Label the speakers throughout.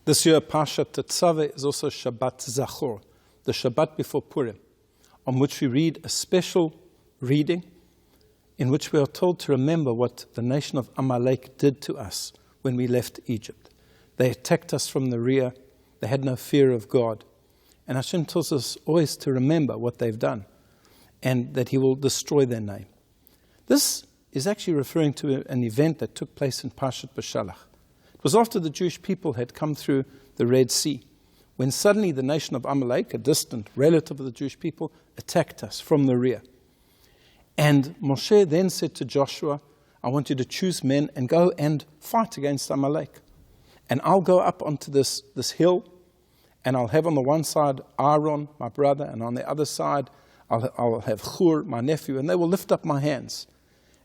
Speaker 1: This year, Parshat Tetzaveh is also Shabbat Zachor, the Shabbat before Purim, on which we read a special reading in which we are told to remember what the nation of Amalek did to us when we left Egypt. They attacked us from the rear. They had no fear of God. And Hashem tells us always to remember what they've done and that He will destroy their name. This is actually referring to an event that took place in Parshat Beshalach. It was after the Jewish people had come through the Red Sea, when suddenly the nation of Amalek, a distant relative of the Jewish people, attacked us from the rear. And Moshe then said to Joshua, I want you to choose men and go and fight against Amalek. And I'll go up onto this hill, and I'll have on the one side Aaron, my brother, and on the other side I'll have Hur, my nephew, and they will lift up my hands.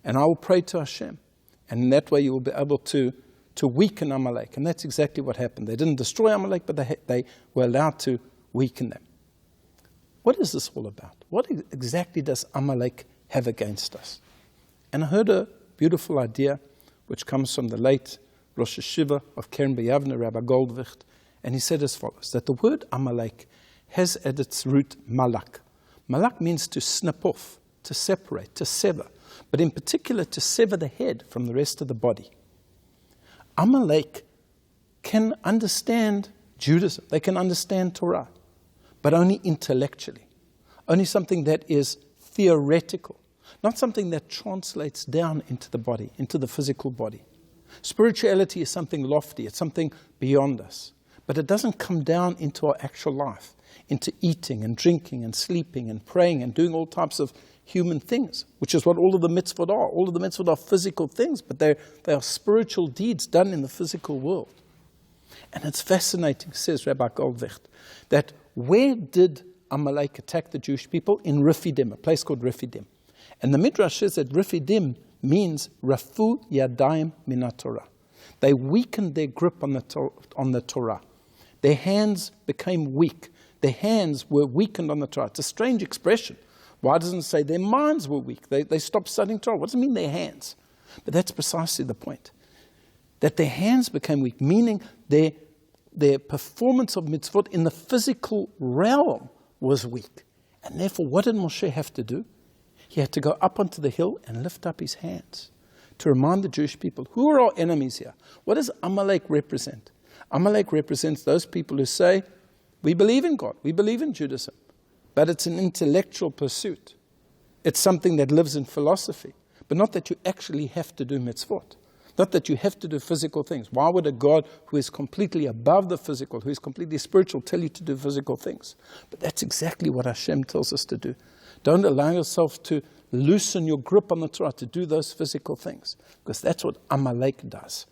Speaker 1: And I will pray to Hashem. And in that way you will be able to weaken Amalek. And that's exactly what happened. They didn't destroy Amalek, but they were allowed to weaken them. What is this all about? What exactly does Amalek have against us? And I heard a beautiful idea which comes from the late Rosh Hashiva of Keren B'Yavne, Rabbi Goldwicht, and he said as follows, that the word Amalek has at its root malak. Malak means to snip off, to separate, to sever, but in particular to sever the head from the rest of the body. Amalek can understand Judaism, they can understand Torah, but only intellectually, only something that is theoretical, not something that translates down into the body, into the physical body. Spirituality is something lofty, it's something beyond us, but it doesn't come down into our actual life, into eating and drinking and sleeping and praying and doing all types of human things, which is what all of the mitzvot are. All of the mitzvot are physical things, but they are spiritual deeds done in the physical world. And it's fascinating, says Rabbi Goldwicht, that where did Amalek attack the Jewish people? In Rephidim, a place called Rephidim. And the Midrash says that Rephidim means Rafu Yadayim Minat Torah. They weakened their grip on the Torah. Their hands became weak. Their hands were weakened on the Torah. It's a strange expression. Why doesn't it say their minds were weak? They stopped studying Torah. What does it mean their hands? But that's precisely the point. That their hands became weak, meaning their performance of mitzvot in the physical realm was weak. And therefore, what did Moshe have to do? He had to go up onto the hill and lift up his hands to remind the Jewish people, who are our enemies here? What does Amalek represent? Amalek represents those people who say, we believe in God, we believe in Judaism, but it's an intellectual pursuit. It's something that lives in philosophy, but not that you actually have to do mitzvot, not that you have to do physical things. Why would a God who is completely above the physical, who is completely spiritual, tell you to do physical things? But that's exactly what Hashem tells us to do. Don't allow yourself to loosen your grip on the Torah to do those physical things, because that's what Amalek does.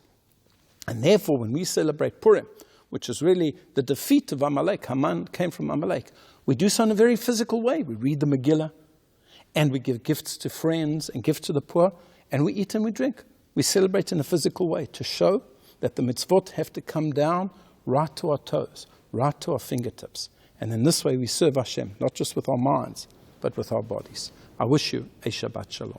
Speaker 1: And therefore, when we celebrate Purim, which is really the defeat of Amalek, Haman came from Amalek, we do so in a very physical way. We read the Megillah, and we give gifts to friends and gifts to the poor, and we eat and we drink. We celebrate in a physical way to show that the mitzvot have to come down right to our toes, right to our fingertips. And in this way we serve Hashem, not just with our minds, but with our bodies. I wish you a Shabbat Shalom.